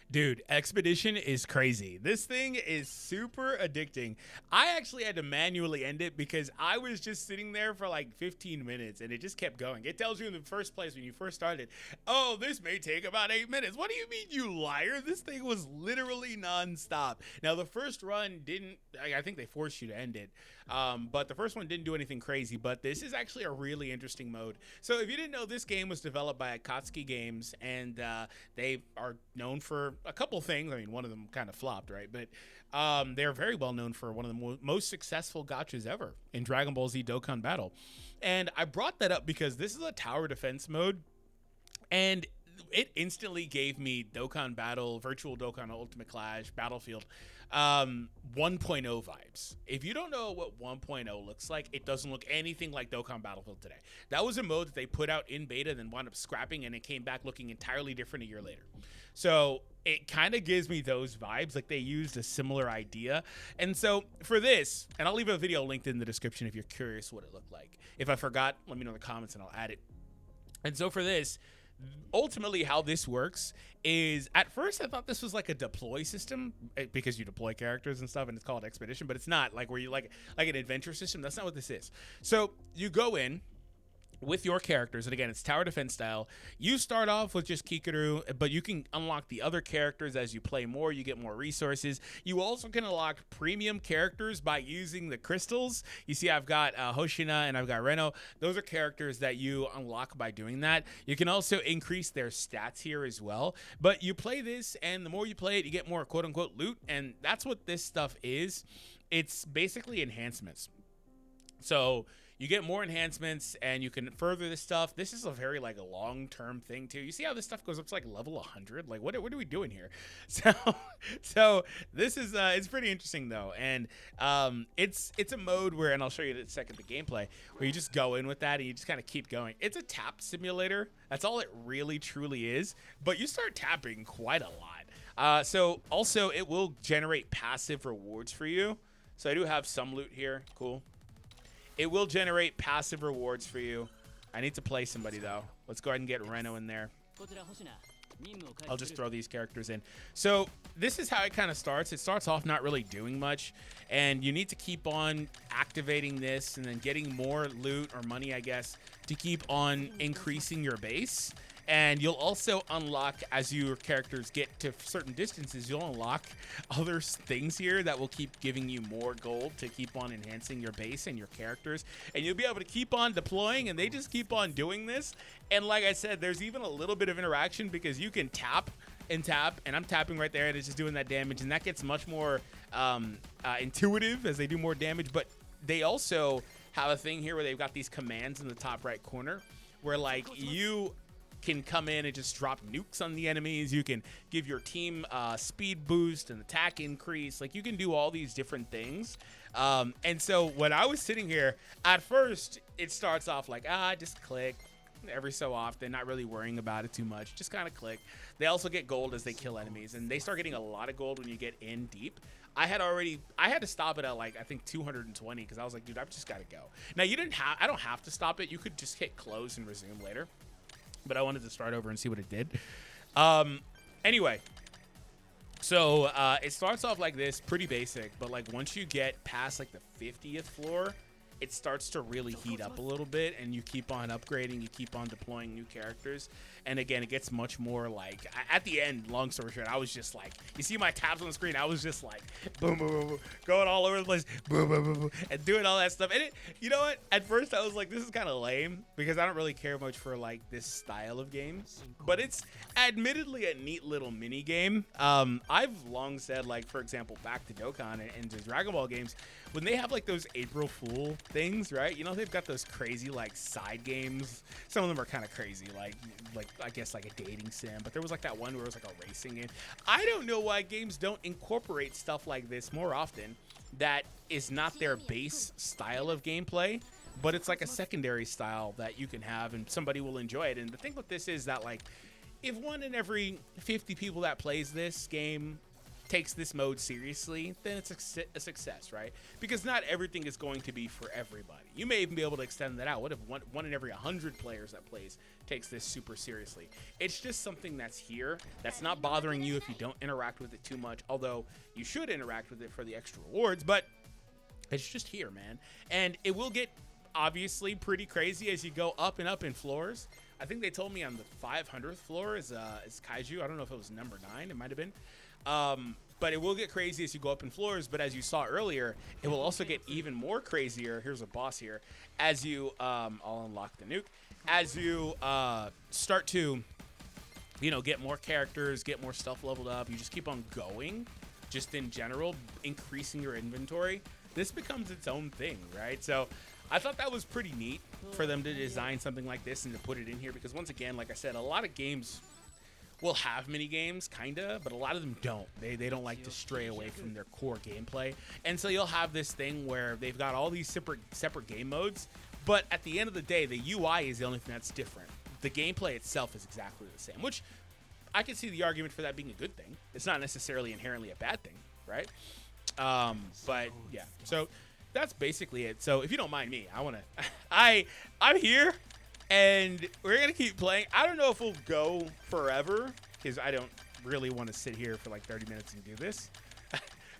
Dude, Expedition is crazy. This thing is super addicting. I actually had to manually end it because I was just sitting there for like 15 minutes and it just kept going. It tells you in the first place when you first started, oh, this may take about 8 minutes. What do you mean, you liar? This thing was literally nonstop. Now, the first run didn't, I think they forced you to end it, but the first one didn't do anything crazy. But this is actually a really interesting mode. So if you didn't know, this game was developed by Akatsuki Games, and they are known for a couple things. I mean, one of them kind of flopped, right? But they're very well known for one of the most successful gachas ever in Dragon Ball Z Dokkan Battle. And I brought that up because this is a tower defense mode, and it instantly gave me Dokkan Battle, Virtual Dokkan Ultimate Clash, Battlefield 1.0 vibes. If you don't know what 1.0 looks like, it doesn't look anything like Dokkan Battlefield today. That was a mode that they put out in beta, then wound up scrapping, and it came back looking entirely different a year later. So it kind of gives me those vibes, like they used a similar idea. And so for this, and I'll leave a video linked in the description if you're curious what it looked like. If I forgot, let me know in the comments and I'll add it. And so for this, ultimately how this works is, at first I thought this was like a deploy system because you deploy characters and stuff, and it's called Expedition, but it's not like where you like an adventure system. That's not what this is. So you go in with your characters, and again, it's tower defense style. You start off with just Kikaru, but you can unlock the other characters as you play more. You get more resources. You also can unlock premium characters by using the crystals. You see, I've got Hoshina and I've got Reno. Those are characters that you unlock by doing that. You can also increase their stats here as well. But you play this, and the more you play it, you get more quote-unquote loot, and that's what this stuff is. It's basically enhancements. So you get more enhancements, and you can further this stuff. This is a very like a long-term thing too. You see how this stuff goes up to like level 100? Like what are we doing here? So this is it's pretty interesting though, and it's a mode where, and I'll show you in a second the gameplay, where you just go in with that and you just kind of keep going. It's a tap simulator. That's all it really truly is. But you start tapping quite a lot. So also it will generate passive rewards for you. So I do have some loot here. Cool. It will generate passive rewards for you. I need to play somebody, though. Let's go ahead and get Reno in there. I'll just throw these characters in. So this is how it kind of starts. It starts off not really doing much, and you need to keep on activating this and then getting more loot or money, I guess, to keep on increasing your base. And you'll also unlock, as your characters get to certain distances, you'll unlock other things here that will keep giving you more gold to keep on enhancing your base and your characters. And you'll be able to keep on deploying, and they just keep on doing this. And like I said, there's even a little bit of interaction because you can tap and tap, and I'm tapping right there, and it's just doing that damage. And that gets much more intuitive as they do more damage. But they also have a thing here where they've got these commands in the top right corner where, like, you can come in and just drop nukes on the enemies. You can give your team speed boost and attack increase. Like, you can do all these different things. And so when I was sitting here, at first it starts off like, just click every so often, not really worrying about it too much, just kind of click. They also get gold as they kill enemies, and they start getting a lot of gold when you get in deep. I had to stop it at like, I think 220, because I was like, dude, I've just got to go. Now I don't have to stop it. You could just hit close and resume later. But I wanted to start over and see what it did. Anyway, so it starts off like this, pretty basic. But like once you get past like the 50th floor, it starts to really heat up a little bit, and you keep on upgrading, you keep on deploying new characters. And again, it gets much more like, at the end, long story short, I was just like, you see my tabs on the screen, I was just like, boom, boom, boom, boom, going all over the place, boom, boom, boom, boom, and doing all that stuff. And you know what? At first, I was like, this is kind of lame, because I don't really care much for like this style of game. But it's admittedly a neat little mini game. I've long said, like, for example, back to Dokkan and to Dragon Ball games, when they have like those April Fool things, right? You know, they've got those crazy like side games. Some of them are kind of crazy, like I guess like a dating sim. But there was like that one where it was like a racing game. I don't know why games don't incorporate stuff like this more often. That is not their base style of gameplay, but it's like a secondary style that you can have, and somebody will enjoy it. And the thing with this is that, like, if 1 in every 50 people that plays this game takes this mode seriously, then it's a success, right? Because not everything is going to be for everybody. You may even be able to extend that out. What if one in every 100 players that plays takes this super seriously? It's just something that's here, that's not bothering you if you don't interact with it too much, although you should interact with it for the extra rewards, but it's just here, man. And it will get obviously pretty crazy as you go up and up in floors. I think they told me on the 500th floor is Kaiju. I don't know if it was number 9. It might have been. But it will get crazy as you go up in floors. But as you saw earlier, it will also get even more crazier. Here's a boss here. As you, I'll unlock the nuke. As you start to, you know, get more characters, get more stuff leveled up. You just keep on going, just in general, increasing your inventory. This becomes its own thing, right? So I thought that was pretty neat for them to design something like this and to put it in here. Because once again, like I said, a lot of games will have mini games, kinda, but a lot of them don't. They don't like to stray away from their core gameplay, and so you'll have this thing where they've got all these separate game modes, but at the end of the day, the UI is the only thing that's different. The gameplay itself is exactly the same, which I can see the argument for that being a good thing. It's not necessarily inherently a bad thing, right? But yeah, so that's basically it. So if you don't mind me, I'm here. And we're going to keep playing. I don't know if we'll go forever because I don't really want to sit here for like 30 minutes and do this.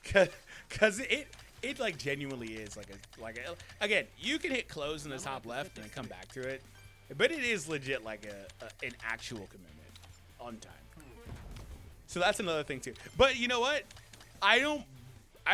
Because it like genuinely is like a, again, you can hit close in the top left and then come back to it. But it is legit like an actual commitment on time. So that's another thing too. But you know what? I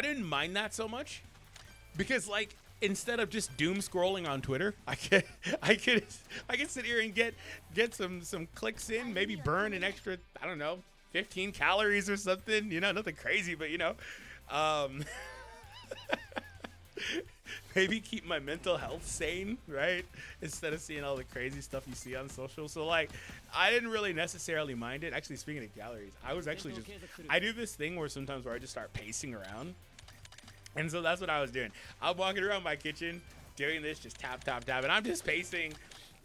didn't mind that so much because like, instead of just doom scrolling on Twitter, I could sit here and get some clicks in, maybe burn an extra, I don't know, 15 calories or something, you know, nothing crazy, but you know, maybe keep my mental health sane, right? Instead of seeing all the crazy stuff you see on social. So like, I didn't really necessarily mind it. Actually, speaking of calories, I do this thing where sometimes I just start pacing around. And so that's what I was doing. I'm walking around my kitchen doing this, just tap, tap, tap, and I'm just pacing.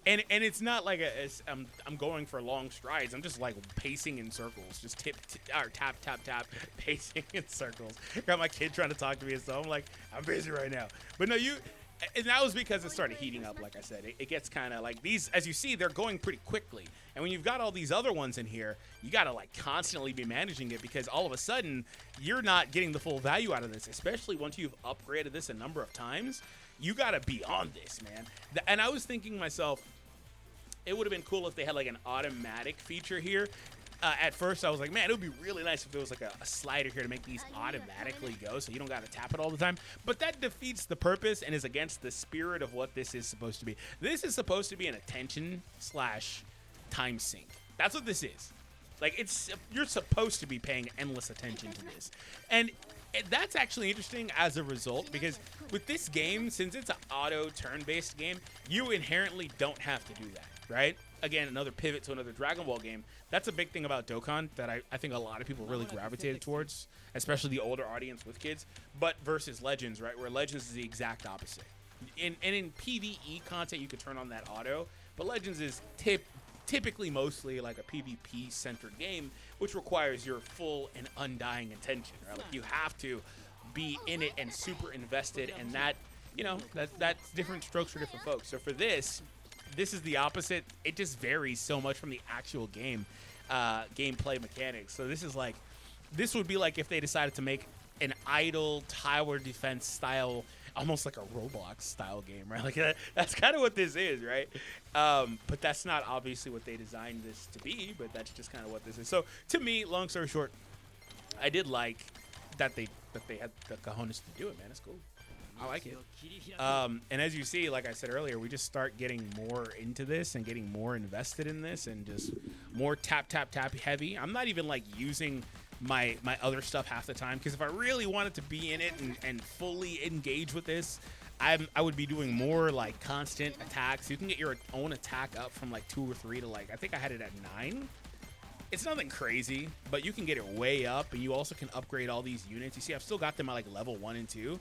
And it's not like I'm going for long strides. I'm just like pacing in circles, just tap, tap, tap, pacing in circles. Got my kid trying to talk to me, and so I'm like, I'm busy right now. But no, and that was because it started heating up. Like I said, it gets kind of like these, as you see, they're going pretty quickly. And when you've got all these other ones in here, you got to like constantly be managing it because all of a sudden you're not getting the full value out of this, especially once you've upgraded this a number of times. You got to be on this, man. And I was thinking to myself, it would have been cool if they had like an automatic feature here. At first, I was like, man, it would be really nice if there was like a slider here to make these automatically go so you don't got to tap it all the time. But that defeats the purpose and is against the spirit of what this is supposed to be. This is supposed to be an attention / time sink. That's what this is. Like, you're supposed to be paying endless attention to this. And that's actually interesting as a result because with this game, since it's an auto turn-based game, you inherently don't have to do that, right? Again, another pivot to another Dragon Ball game. That's a big thing about Dokkan that I think a lot of people really gravitated towards, especially the older audience with kids, but versus Legends, right, where Legends is the exact opposite. In PvE content, you could turn on that auto, but Legends is typically mostly like a PvP-centered game, which requires your full and undying attention, right? Like, you have to be in it and super invested, and that, you know, that's different strokes for different folks. So for this is the opposite. It just varies so much from the actual gameplay mechanics. So this would be like if they decided to make an idle tower defense style, almost like a Roblox style game, right? Like that's kind of what this is, right? But that's not obviously what they designed this to be, but that's just kind of what this is. So to me, long story short, I did like that they had the cojones to do it, man. It's cool. I like it. And as you see, like I said earlier, we just start getting more into this and getting more invested in this and just more tap, tap, tap heavy. I'm not even like using my other stuff half the time because if I really wanted to be in it and fully engage with this, I would be doing more like constant attacks. You can get your own attack up from like 2 or 3 to like, I think I had it at 9. It's nothing crazy, but you can get it way up, and you also can upgrade all these units. You see, I've still got them at like level 1 and 2.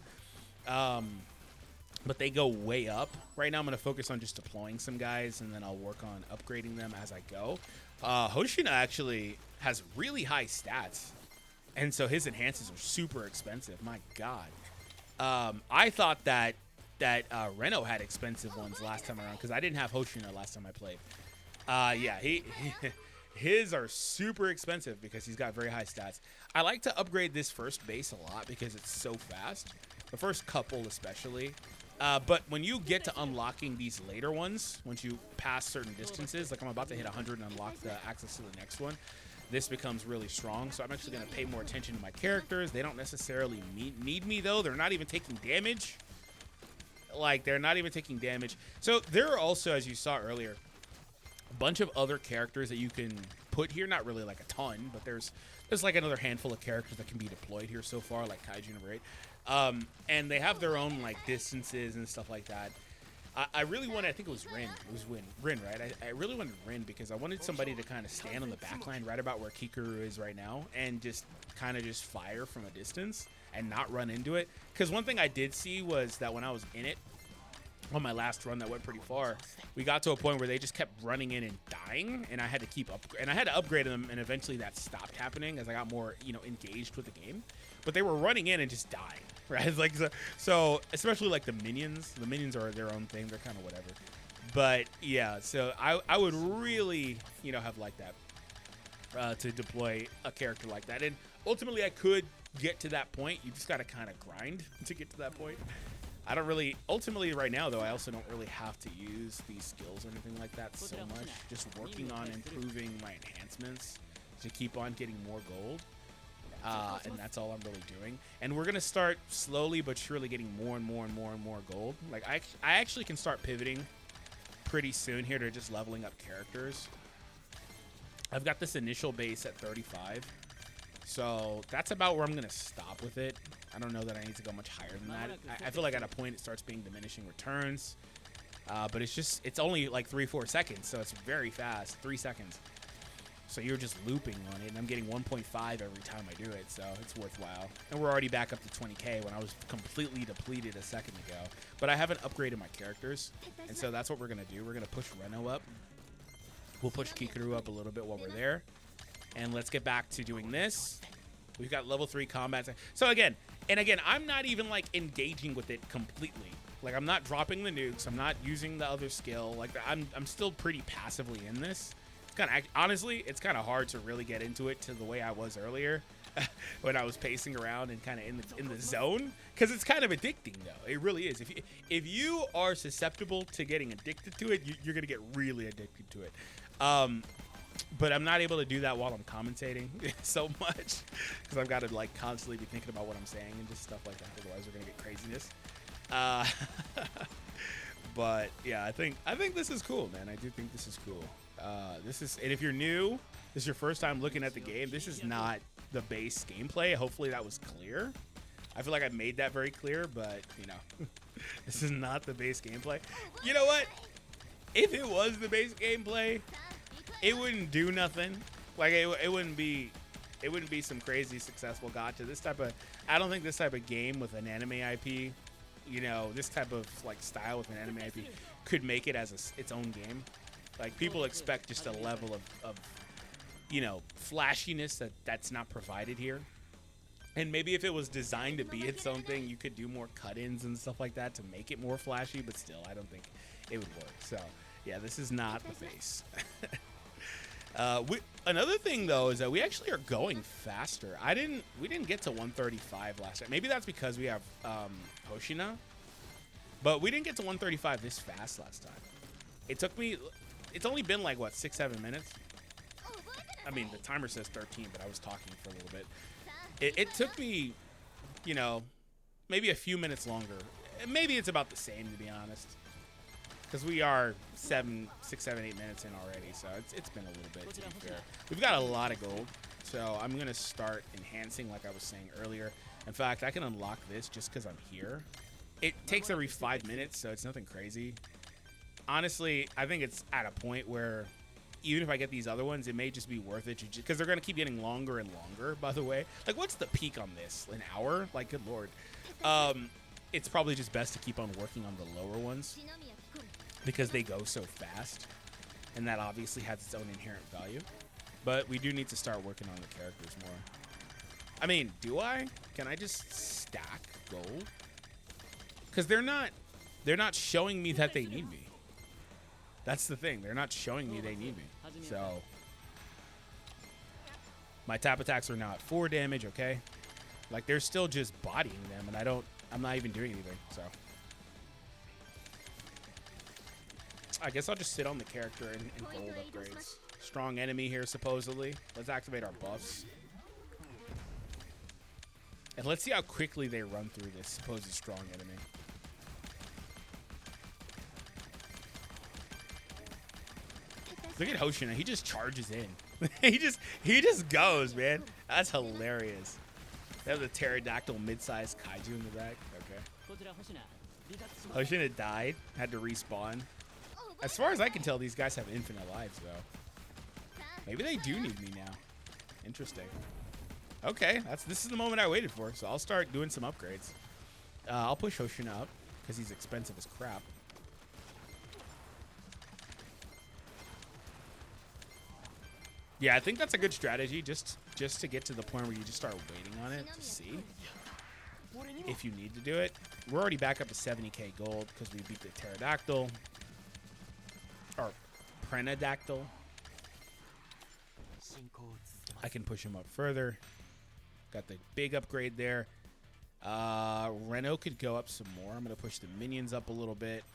But they go way up. Right now I'm going to focus on just deploying some guys, and then I'll work on upgrading them as I go. Hoshina actually has really high stats. And so his enhances are super expensive. My God. I thought that Reno had expensive ones last time around because I didn't have Hoshino last time I played. Yeah, his are super expensive because he's got very high stats. I like to upgrade this first base a lot because it's so fast. The first couple especially. But when you get to unlocking these later ones, once you pass certain distances, like I'm about to hit 100 and unlock the access to the next one, this becomes really strong. So I'm actually going to pay more attention to my characters. They don't necessarily need me, though. They're not even taking damage. Like, they're not even taking damage. So there are also, as you saw earlier, a bunch of other characters that you can put here. Not really like a ton, but there's like another handful of characters that can be deployed here so far, like Kaiju No. And they have their own, like, distances and stuff like that. I really wanted, I think it was Rin. It was Rin, right? I really wanted Rin because I wanted somebody to kind of stand on the backline right about where Kikuru is right now and just kind of just fire from a distance and not run into it. Because one thing I did see was that when I was in it, on my last run that went pretty far, we got to a point where they just kept running in and dying, and I had to keep up, and I had to upgrade them, and eventually that stopped happening as I got more, you know, engaged with the game. But they were running in and just dying, right? It's like so especially like the minions. The minions are their own thing. They're kind of whatever. But yeah, so I would really, you know, have liked that to deploy a character like that, and ultimately I could get to that point. You just got to kind of grind to get to that point. I don't really, ultimately right now though, I also don't really have to use these skills or anything like that so much. Just working on improving my enhancements to keep on getting more gold. And that's all I'm really doing. And we're going to start slowly but surely getting more and more and more and more gold. Like I actually can start pivoting pretty soon here to just leveling up characters. I've got this initial base at 35. So that's about where I'm going to stop with it. I don't know that I need to go much higher than that. I feel like at a point it starts being diminishing returns. But it's only like 3-4 seconds. So it's very fast. 3 seconds. So you're just looping on it. And I'm getting 1.5 every time I do it. So it's worthwhile. And we're already back up to 20k when I was completely depleted a second ago. But I haven't upgraded my characters. And so that's what we're going to do. We're going to push Reno up. We'll push Kikuru up a little bit while we're there. And let's get back to doing this. We've got level 3 combat. So again, I'm not even like engaging with it completely. Like I'm not dropping the nukes. I'm not using the other skill. Like I'm still pretty passively in this. It's kind of, honestly, it's kind of hard to really get into it to the way I was earlier when I was pacing around and kind of in the zone, because it's kind of addicting though. It really is. If you are susceptible to getting addicted to it, you're gonna get really addicted to it. But I'm not able to do that while I'm commentating so much because I've got to like constantly be thinking about what I'm saying and just stuff like that. Otherwise, we're gonna get craziness. But yeah, I think this is cool, man. I do think this is cool. And if you're new, this is your first time looking at the game. This is not the base gameplay. Hopefully that was clear. I feel like I made that very clear, but you know, this is not the base gameplay. You know what? If it was the base gameplay, it wouldn't do nothing. Like it wouldn't be some crazy successful gacha. I don't think this type of game with an anime IP, you know, this type of like style with an anime IP could make it as its own game. Like people expect just a level of you know, flashiness that's not provided here. And maybe if it was designed to be its own thing, you could do more cut-ins and stuff like that to make it more flashy, but still I don't think it would work. So yeah, this is not the base. Another thing though is that we actually are going faster. We didn't get to 135 last time. Maybe that's because we have Hoshina, but we didn't get to 135 this fast last time. It's only been like what, 6-7 minutes. I mean, the timer says 13, but I was talking for a little bit. It took me, you know, maybe a few minutes longer. Maybe it's about the same, to be honest. Because we are 6, 7, 8 minutes in already, so it's been a little bit, to be fair. We've got a lot of gold, so I'm going to start enhancing like I was saying earlier. In fact, I can unlock this just because I'm here. It takes every 5 minutes, so it's nothing crazy. Honestly, I think it's at a point where even if I get these other ones, it may just be worth it because they're going to keep getting longer and longer, by the way. Like, what's the peak on this? An hour? Like, good lord. It's probably just best to keep on working on the lower ones because they go so fast, and that obviously has its own inherent value. But we do need to start working on the characters more. I mean, do I? Can I just stack gold? Because they're not showing me that they need me. That's the thing. They're not showing me they need me. So my tap attacks are now at 4 damage, okay? Like, they're still just bodying them, and I'm not even doing anything, so. I guess I'll just sit on the character and gold upgrades. Strong enemy here, supposedly. Let's activate our buffs. And let's see how quickly they run through this supposed strong enemy. Look at Hoshina. He just charges in. he just goes, man. That's hilarious. They have the pterodactyl mid-sized kaiju in the back. Okay. Hoshina died. Had to respawn. As far as I can tell, these guys have infinite lives, though. Maybe they do need me now. Interesting. Okay, this is the moment I waited for, so I'll start doing some upgrades. I'll push Hoshina up, because he's expensive as crap. Yeah, I think that's a good strategy, just to get to the point where you just start waiting on it to see if you need to do it. We're already back up to 70k gold because we beat the pterodactyl. Or prenadactyl. I can push him up further. Got the big upgrade there. Reno could go up some more. I'm going to push the minions up a little bit.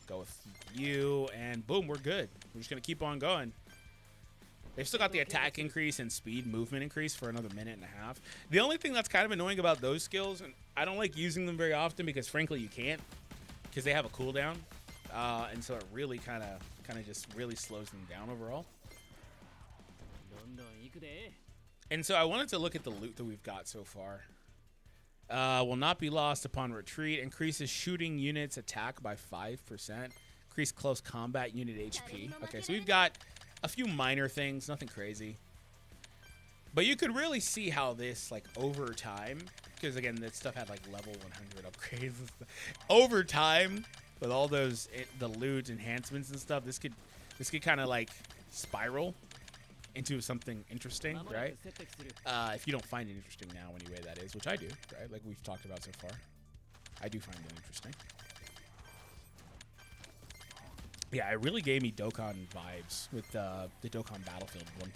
Go with you, and boom, we're good. We're just going to keep on going. They've still got the attack increase and speed movement increase for another minute and a half. The only thing that's kind of annoying about those skills, and I don't like using them very often because frankly you can't, because they have a cooldown, and so it really kind of just really slows them down overall. And so I wanted to look at the loot that we've got so far. Will not be lost upon retreat. Increases shooting units attack by 5%. Increase close combat unit HP. Okay, so we've got a few minor things, nothing crazy. But you could really see how this, like, over time, because again, that stuff had like level 100 upgrades and stuff. Over time, with all those the loot enhancements and stuff, this could kind of like spiral into something interesting, right? If you don't find it interesting now, anyway, that is, which I do, right? Like we've talked about so far, I do find it interesting. Yeah, it really gave me Dokkan vibes with the Dokkan Battlefield 1.0,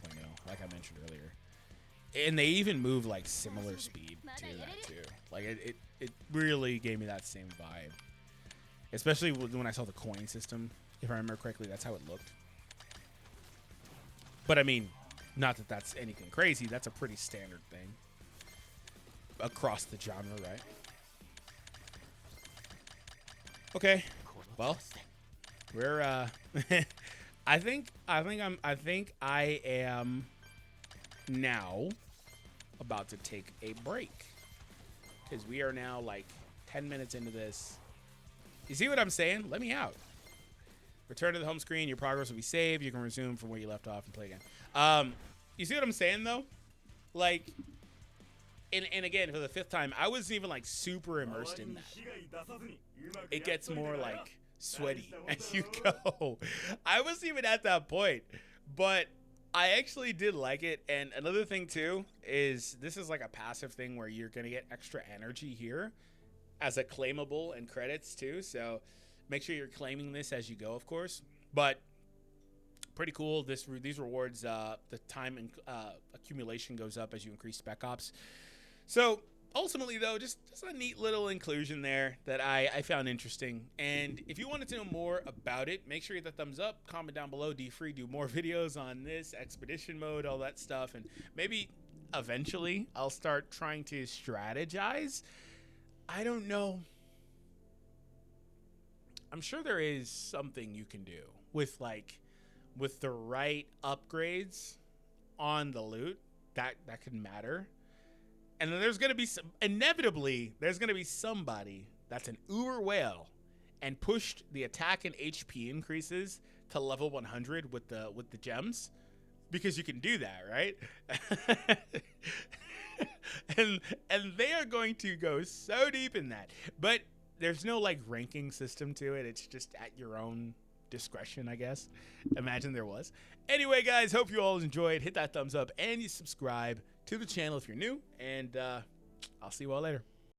like I mentioned earlier. And they even move like similar speed to that too. Like it really gave me that same vibe. Especially when I saw the coin system. If I remember correctly, that's how it looked. But I mean, not that that's anything crazy. That's a pretty standard thing across the genre, right? Okay. Well, we're I think I am now about to take a break because we are now like 10 minutes into this. You see what I'm saying? Let me out. Return to the home screen. Your progress will be saved. You can resume from where you left off and play again. You see what I'm saying though? Like, and again, for the 5th time, I wasn't even like super immersed in that. It gets more like sweaty as you go. I wasn't even at that point, but I actually did like it. And another thing too is this is like a passive thing where you're gonna get extra energy here as a claimable and credits too. So make sure you're claiming this as you go, of course. But pretty cool. These rewards, the time and accumulation goes up as you increase Spec Ops. So ultimately, though, just a neat little inclusion there that I found interesting. And if you wanted to know more about it, make sure you hit the thumbs up, comment down below. DFree do more videos on this, expedition mode, all that stuff. And maybe eventually I'll start trying to strategize. I don't know. I'm sure there is something you can do with the right upgrades on the loot that could matter. And then there's going to be inevitably there's going to be somebody that's an uber whale and pushed the attack and HP increases to level 100 with the gems, because you can do that, right? and they are going to go so deep in that. But there's no like ranking system to it. It's just at your own discretion, I guess. Imagine there was. Anyway, guys, hope you all enjoyed. Hit that thumbs up and you subscribe. to the channel if you're new, and I'll see you all later.